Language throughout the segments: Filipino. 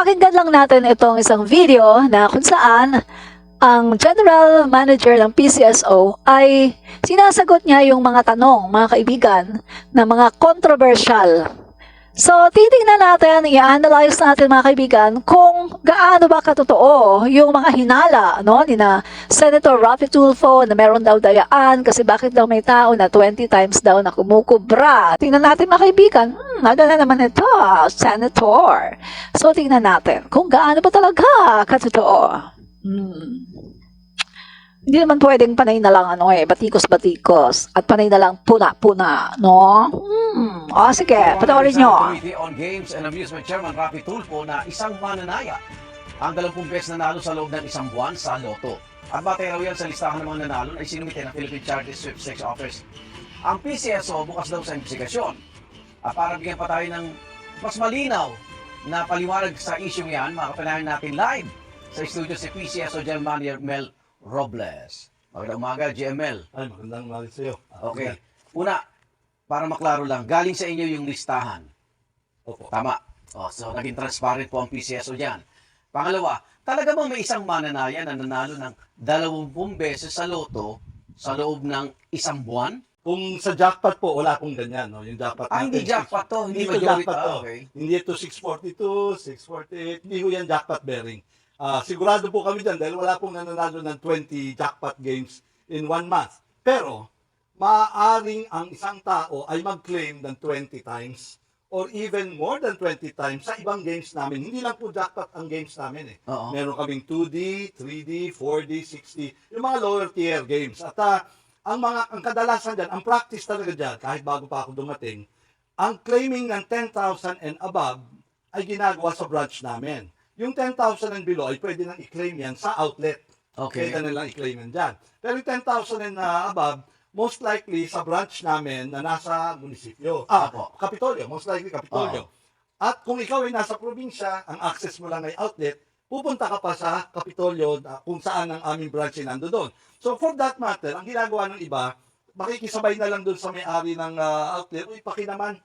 pakinggan lang natin itong isang video na kung saan ang General Manager ng PCSO ay sinasagot niya yung mga tanong, mga kaibigan, na mga controversial. So, titingnan natin, i-analyze natin mga kaibigan kung gaano ba katotoo yung mga hinala ni na Senator Raffy Tulfo na meron daw dayaan kasi bakit daw may tao na 20 times daw na kumukubra. Tingnan natin mga kaibigan, maganda naman ito, Senator. So, tingnan natin kung gaano ba talaga katotoo. Hindi naman pwedeng panay na lang batikos-batikos at panay na lang puna-puna, no? O sige, panoorin nyo. Committee on Games and Amusement Chairman Raffy Tulfo na isang mananaya ang 20 beses nanalo sa loob ng isang buwan sa loto. At batay raw yan sa listahan ng mga nanalo ay sinumite ng Philippine Charity Sweepstakes Office. Ang PCSO bukas daw sa investigasyon. At para bigyan pa tayo ng mas malinaw na paliwanag sa isyong yan, makapanayan natin live sa studio si PCSO General Manager Mel Robles. Magandang umaga, GML. Ay, magandang umaga sa iyo. Okay. Una, para maklaro lang, galing sa inyo yung listahan. Opo. Tama. So, naging transparent po ang PCSO dyan. Pangalawa, talaga bang may isang mananaya na nanalo ng 20 beses sa loto sa loob ng isang buwan? Kung sa jackpot po, wala akong ganyan. No? Yung jackpot Hindi jackpot to. Hindi Hindi ito majority. jackpot to. Okay. Hindi ito 642, 648. Hindi ko yan jackpot bearing. Sigurado po kami dyan dahil wala pong nananalo ng 20 jackpot games in 1 month. Pero, maaaring ang isang tao ay mag-claim ng 20 times or even more than 20 times sa ibang games namin. Hindi lang po jackpot ang games namin eh. Oo. Meron kaming 2D, 3D, 4D, 6D, yung mga lower tier games. At ang kadalasan dyan, ang practice talaga dyan, kahit bago pa ako dumating, ang claiming ng 10,000 and above ay ginagawa sa branch namin. Yung 10,000 and below ay pwede nang i-claim yan sa outlet. Okay. Pwede nilang i-claim yan dyan. Pero yung 10,000 and above, most likely sa branch namin na nasa munisipyo. Opo. Kapitolyo. Most likely Kapitolyo. At kung ikaw ay nasa probinsya, ang access mo lang ay outlet, pupunta ka pa sa Kapitolyo kung saan ang aming branch ay nando doon. So for that matter, ang ginagawa ng iba, makikisabay na lang doon sa may-ari ng outlet, uy, paki naman.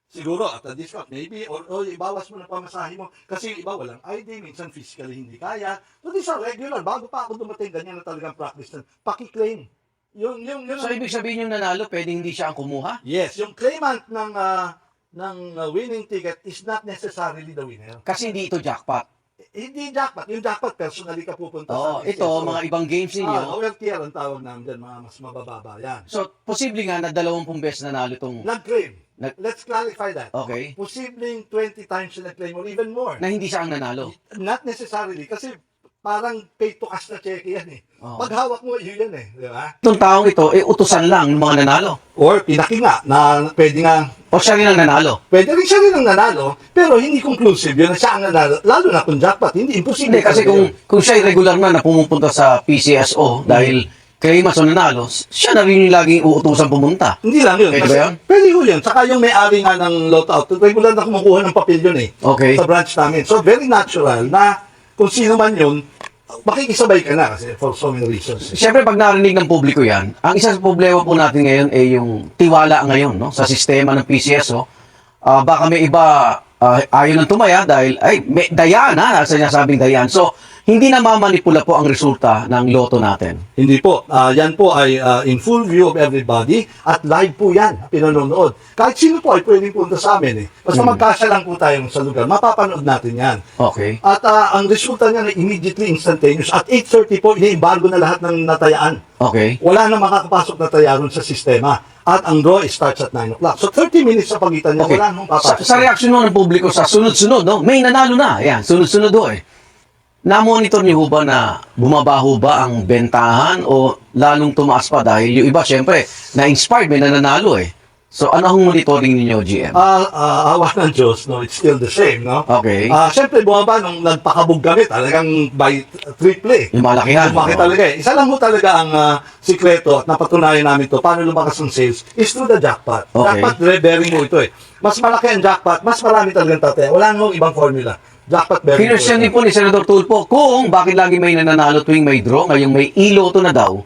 Siguro at a discount, maybe, or ibawas mo na pamasahe mo. Kasi yung iba walang ID, minsan physically hindi kaya. So these are regular. Bago pa ako dumating, ganyan na talagang practice na paki-claim. So, ibig sabihin yung nanalo, pwede hindi siya ang kumuha? Yes, yung claimant ng winning ticket is not necessarily the winner. Kasi hindi ito jackpot. Hindi jackpot. Yung jackpot, personally ka pupunta Oo, sa ito, mga ibang games ninyo. lower tier ang tawag namin dyan, mga mas mabababa yan. So, posible nga na 20 beses nanalo itong Nag-claim. Let's clarify that. Okay. Posibleng 20 times siya nag-claim or even more. na hindi siya ang nanalo. Not necessarily, kasi parang pay to cash na check yan eh. Oo. Pag hawak mo, yun yan eh. Di ba? Itong taong ito, utusan lang ng mga nanalo. Or pinaki nga, na pwede nga, O siya rin ang nanalo. pwede rin siya rin ang nanalo, pero hindi conclusive yun na siya ang nanalo. Lalo na kung jackpot, hindi imposible. Hindi, kasi talaga yun. kung siya ay regular na pumupunta sa PCSO dahil claimants o nanalo, siya na rin yung laging uutusan pumunta. Hindi lang yun. Pwede Kasi, ba yun? pwede ko yun. Saka yung may-ari nga ng lot out, regular na kumukuha ng papel yun eh. Okay. Sa branch namin. So, very natural na kung sino man yun, makikisabay ka na kasi for so many reasons. Siyempre, pag narinig ng publiko yan, ang isang problema po natin ngayon ay yung tiwala ngayon sa sistema ng PCSO. Baka may iba ayaw nang tumaya dahil, may dayan sinasabing dayan. So, hindi na mamanipula po ang resulta ng loto natin. Hindi po. Yan po ay in full view of everybody at live po yan, pinanonood. Kahit sino po ay pwedeng punta sa amin eh. Basta magkasya lang po tayo sa lugar, mapapanood natin yan. Okay. At ang resulta niya ay immediately instantaneous. At 8:30 po, ini-embargo na lahat ng natayaan. Okay. Wala na makakapasok na tayaron sa sistema. At ang draw starts at 9 o'clock. So 30 minutes sa pagitan niya, Okay. wala nang papasok. Sa reaksyon mo ng publiko sa sunod-sunod, may nanalo na. Ayan, sunod-sunod Na-monitor niyo ba na bumaba ba ang bentahan o lalong tumaas pa dahil yung iba, syempre, na-inspired, may nananalo So, ano ang monitoring ninyo, GM? Awa ng Diyos, no, it's still the same, no? Okay. Siyempre, bumaba nung nagpakabog kami, talagang by triple Yung malakihan. Lumaki talaga eh. Isa lang mo talaga ang sikreto at napatunayan namin to paano lumakas ang sales is through the jackpot. Okay. Jackpot, bearing mo ito eh. Mas malaki ang jackpot, mas marami talagang tataya. Wala nang ibang formula. Jackpot bearing Kinwestiyon din po ni Senator Tulfo kung bakit lagi may nananalo tuwing may draw, ngayong may iloto na daw.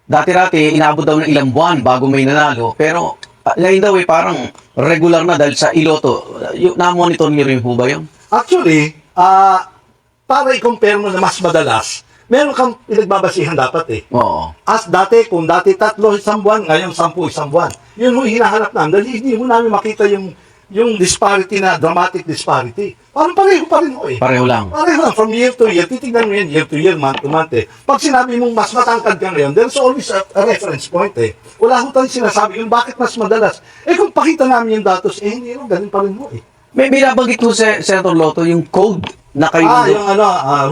Dati-dati, inabot daw ng ilang buwan bago may nanalo, pero ngayon daw parang regular na dahil sa iloto. Na-monitor niyo rin po ba yun? Actually, para i-compare mo na mas madalas, meron kang pinagbabasihan dapat eh. Oo. As dati, kung dati 3 isang buwan, ngayon 10 isang buwan. Yun mo hinahanap namin dahil hindi mo namin makita yung disparity na, dramatic disparity. Parang pareho pa rin ho eh. Pareho lang. Pareho lang, from year to year, titignan mo yan, year to year, month to month eh. Pag sinabi mong mas matangkad ka ngayon, there's always a reference point eh. Wala ho tayong sinasabi kung bakit mas madalas. Eh kung pakita namin yung datos, eh hindi rin, ganun pa rin ho eh. May binabanggit po si Senator Lotto yung code na kayo Yung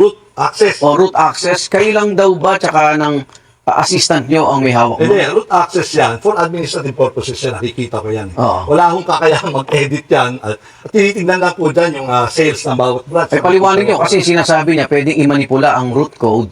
root access. o root access. Kayo lang daw ba tsaka ng assistant nyo ang may hawak mo? Hindi, root access yan. For administrative purposes yan, nakikita ko yan. Oo. Wala akong kakayahang mag-edit yan. At tinitingnan lang po dyan yung sales ng bawat branch. Ay paliwanag nyo kasi sinasabi niya pwedeng imanipula ang root code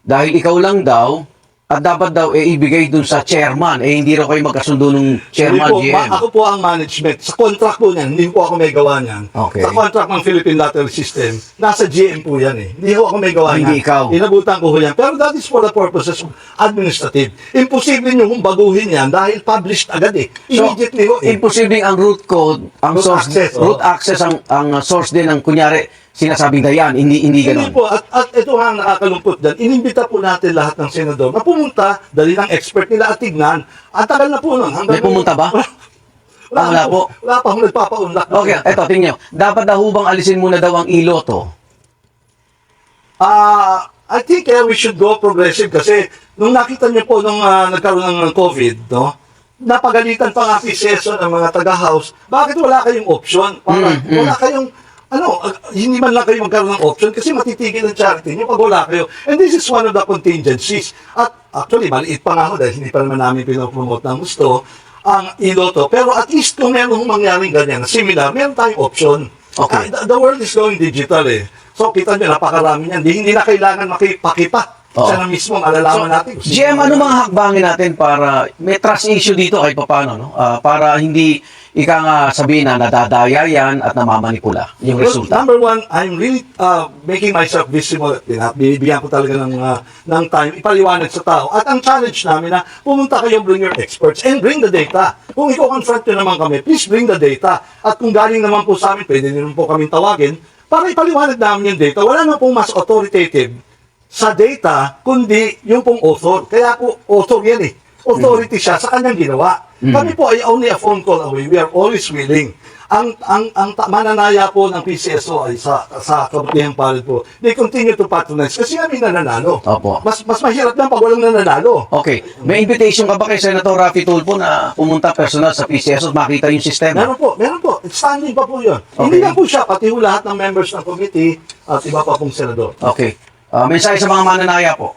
dahil ikaw lang daw at dapat daw ibigay dun sa chairman. Hindi raw kayo magkasundo ng chairman, Hindi po, GM. ako po ang management. Sa contract po niyan, hindi po ako may gawa niyan. Okay. Sa contract ng Philippine Lottery System, nasa GM po yan eh. Hindi po ako may gawa Hindi niyan. ikaw. Inabutan ko po yan. Pero that is for the purposes of administrative. Imposible nyo kung baguhin yan dahil published agad eh. Immediately ho eh. Imposibleng ang root code, ang Root source, access, root access ang source din ng kunyari sinasabing dayan, hindi Hindi ganoon. po. At ito nga ang nakakalungkot dyan. Inimbita po natin lahat ng senador na pumunta, dali ng expert nila at tignan. Ang tagal na po nun. May pumunta ba? Wala po. Wala pa akong nagpapaunlak. Okay, eto, tingnan nyo. Dapat daw hubang alisin muna daw ang iloto. I think we should go progressive kasi nung nakita niyo po nung nagkaroon ng COVID, no? Napagalitan pa nga PCSO ng mga taga-house. Bakit wala kayong option? Wala kayong hindi man lang kayo magkaroon ng option kasi matitigil ang charity niyo pag wala kayo. And this is one of the contingencies. At actually, maliit pa nga ako dahil hindi pa naman namin pinopromote ng gusto ang iloto. Pero at least kung meron mangyaring ganyan, similar, meron tayong option. Okay. The world is going digital eh. So kita nyo, napakarami yan. Hindi na kailangan makipakipa. Oo. Siya na mismo ang alalaman natin. GM, ano mga hakbangin natin para may trust issue dito kahit paano, no? Para hindi ika nga sabihin na nadadaya yan at namamanipula yung Well, resulta. number one, I'm really making myself visible. Binibigyan ko talaga ng time, ipaliwanag sa tao. At ang challenge namin na pumunta kayo, bring your experts and bring the data. Kung i-confront nyo naman kami, please bring the data. At kung galing naman po sa amin, pwede nyo po kami tawagin para ipaliwanag namin yung data. Wala na pong mas authoritative sa data, kundi yung pong author. Kaya po, author yan eh. Authority siya sa kanyang ginawa. Kami po ay only a phone call away. We are always willing. Ang mananaya po ng PCSO ay sa kabutihang palad po, they continue to patronize kasi kami nananalo. Opo. Mas mahirap lang pag walang nananalo. Okay. May invitation ka ba kay Senator Raffy Tulfo na pumunta personal sa PCS at makita yung sistema? Meron po. Standing pa po yun. Okay. Hindi lang po siya, pati po lahat ng members ng committee at iba pa pong senador. Okay. Mensahe sa mga mananaya po.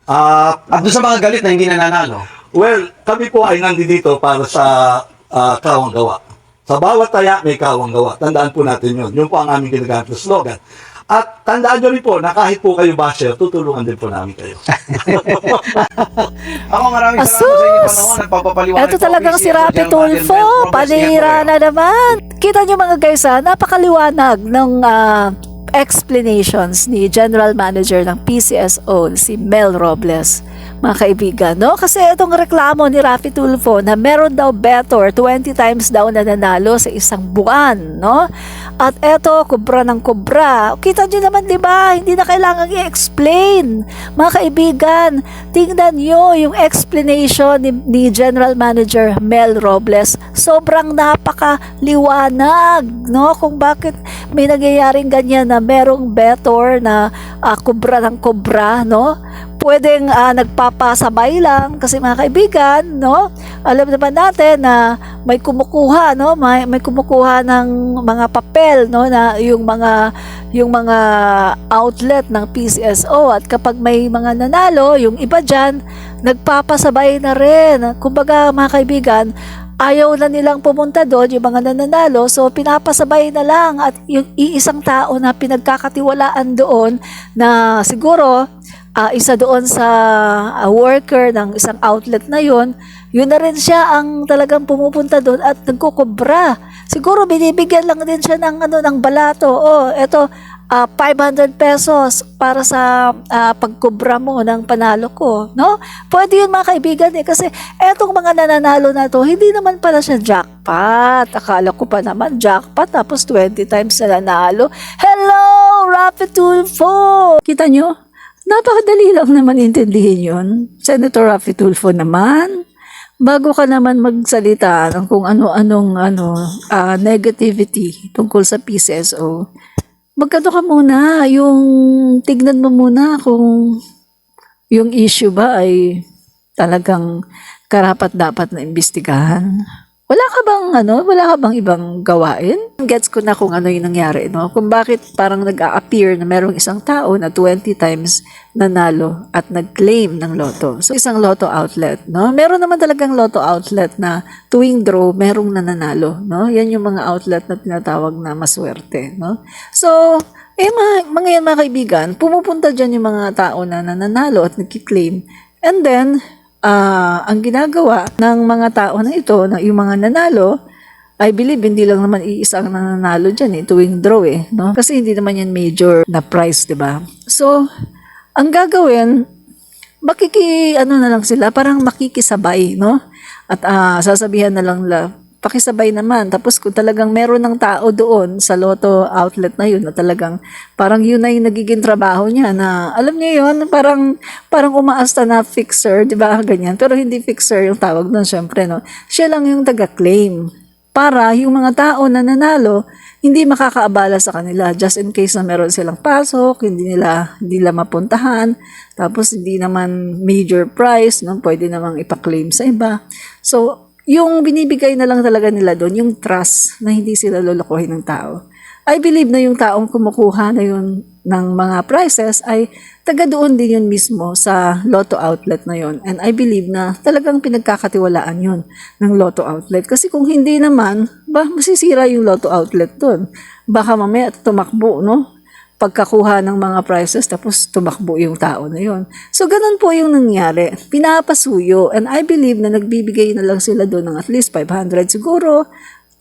At doon sa mga galit na hindi nananalo. Well, kami po ay nandito para sa kawang gawa. Sa bawat taya, may kawang gawa. Tandaan po natin yun. Yun po ang aming ginagamit na slogan. At tandaan nyo rin po na kahit po kayo basher, tutulungan din po namin kayo. Ako maraming salamat sa inyong panahon. Nagpapaliwanag Ito po, talagang si PCS, Raffy General Tulfo, Manager, Robert panira Sierra. na naman. Kita nyo mga guys napakaliwanag ng explanations ni General Manager ng PCSO, si Mel Robles. Mga kaibigan, no? Kasi itong reklamo ni Raffy Tulfo na meron daw better 20 times daw na nanalo sa isang buwan, no? At eto, kubra ng kubra. Kita nyo naman, di ba? Hindi na kailangan i-explain. Mga kaibigan, tingnan nyo yung explanation ni General Manager Mel Robles. Sobrang napakaliwanag, no? Kung bakit may nangyayaring ganyan na merong better na kubra ng kubra, no? Pwedeng nagpapasabay lang kasi mga kaibigan, no? Alam naman natin na may kumukuha, no? May kumukuha ng mga papel, no, na yung mga outlet ng PCSO at kapag may mga nanalo, yung iba diyan nagpapasabay na rin. Kumbaga mga kaibigan, ayaw na nilang pumunta doon yung mga nananalo, so pinapasabay na lang at yung iisang tao na pinagkakatiwalaan doon na siguro isa doon sa worker ng isang outlet na yun na rin siya ang talagang pumupunta doon at nagkukubra. Siguro binibigyan lang din siya ng ng balato. Oh, eto 500 pesos para sa pagkubra mo ng panalo ko, no? Pwede yun mga kaibigan kasi etong mga nananalo na to, hindi naman pala siya jackpot. Akala ko pa naman jackpot tapos 20 times na nanalo. Hello, Rafi Tulfo! Kita nyo? Napakadali lang naman intindihin yun. Senator Rafi Tulfo naman. Bago ka naman magsalita ng kung ano-anong negativity tungkol sa PCSO, magkano ka muna, tignan mo muna kung yung issue ba ay talagang karapat-dapat na imbestigahan. Wala ka bang ibang gawain? Gets ko na kung ano yung nangyari, no? Kung bakit parang nag-a-appear na merong isang tao na 20 times nanalo at nag-claim ng loto. So, isang loto outlet, no? Meron naman talagang loto outlet na tuwing draw, merong nananalo, no? Yan yung mga outlet na tinatawag na maswerte, no? So, mga kaibigan, pumupunta dyan yung mga tao na nananalo at nag-claim. And then, ang ginagawa ng mga tao na ito, na yung mga nanalo, I believe hindi lang naman iisang nananalo dyan tuwing draw no? Kasi hindi naman yan major na prize, di ba? So, ang gagawin, na lang sila, parang makikisabay, no? At sasabihan na lang pakisabay naman. Tapos kung talagang meron ng tao doon sa loto outlet na yun, na talagang parang yun na yung nagiging trabaho niya, na alam niyo yun, parang umaasta na fixer, di ba? Ganyan. Pero hindi fixer yung tawag doon, syempre, no? Siya lang yung taga-claim. Para yung mga tao na nanalo, hindi makakaabala sa kanila. Just in case na meron silang pasok, hindi nila mapuntahan, tapos hindi naman major prize, no? Pwede namang ipa-claim sa iba. So, yung binibigay na lang talaga nila doon, yung trust na hindi sila lolokohin ng tao. I believe na yung taong kumukuha na yun ng mga prizes ay taga doon din yun mismo sa lotto outlet na yun. And I believe na talagang pinagkakatiwalaan yun ng lotto outlet. Kasi kung hindi naman, masisira yung lotto outlet doon. Baka mamaya tumakbo, no? Pagkakuha ng mga prizes, tapos tumakbo yung tao na yon. So, ganun po yung nangyari. Pinapasuyo. And I believe na nagbibigay na lang sila doon ng at least 500 siguro,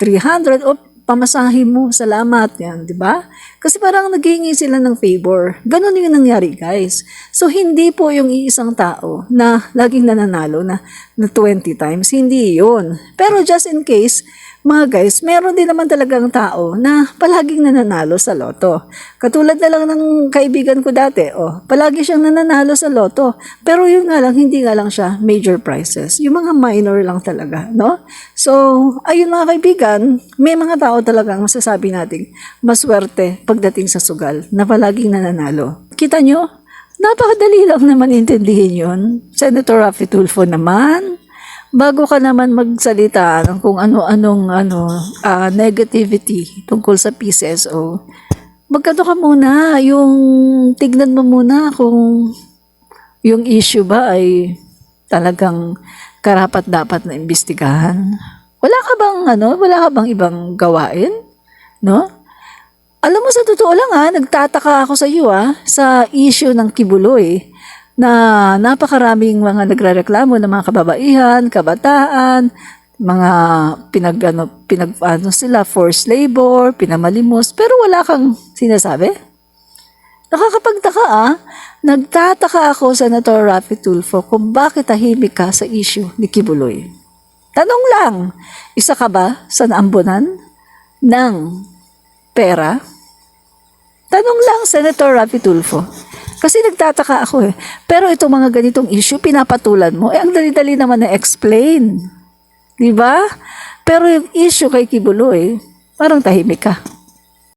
300, o pamasahe mo, salamat, yan, di ba? Kasi parang naghihingi sila ng favor. Ganun yung nangyari, guys. So, hindi po yung iisang tao na laging nananalo na 20 times. Hindi yun. Pero just in case, mga guys, meron din naman talagang tao na palaging nananalo sa loto. Katulad na lang ng kaibigan ko dati, palagi siyang nananalo sa loto. Pero yun nga lang, hindi nga lang siya major prizes. Yung mga minor lang talaga, no? So, ayun mga kaibigan, may mga tao talagang masasabi natin maswerte pagdating sa sugal na palaging nananalo. Kita nyo? Napakadali lang naman intindihin yun. Senator Rafi Tulfo naman. Bago ka naman magsalita ng kung ano-anong negativity tungkol sa PCSO, magkano ka muna, tignan mo muna kung yung issue ba ay talagang karapat-dapat na imbestigahan. Wala ka bang ibang gawain, no? Alam mo, sa totoo lang nagtataka ako sa iyo sa issue ng Kibuloy, na napakaraming mga nagrereklamo ng mga kababaihan, kabataan, mga sila, forced labor, pinamalimos, pero wala kang sinasabi. Nakakapagtaka nagtataka ako, Senator Rafi Tulfo, kung bakit tahimik ka sa issue ni Kibuloy. Tanong lang, isa ka ba sa naambunan ng pera? Tanong lang, Senator Rafi Tulfo. Kasi nagtataka ako Pero itong mga ganitong issue, pinapatulan mo. Ang dali-dali naman na explain. Diba? Pero yung issue kay Kibuloy, parang tahimik ka.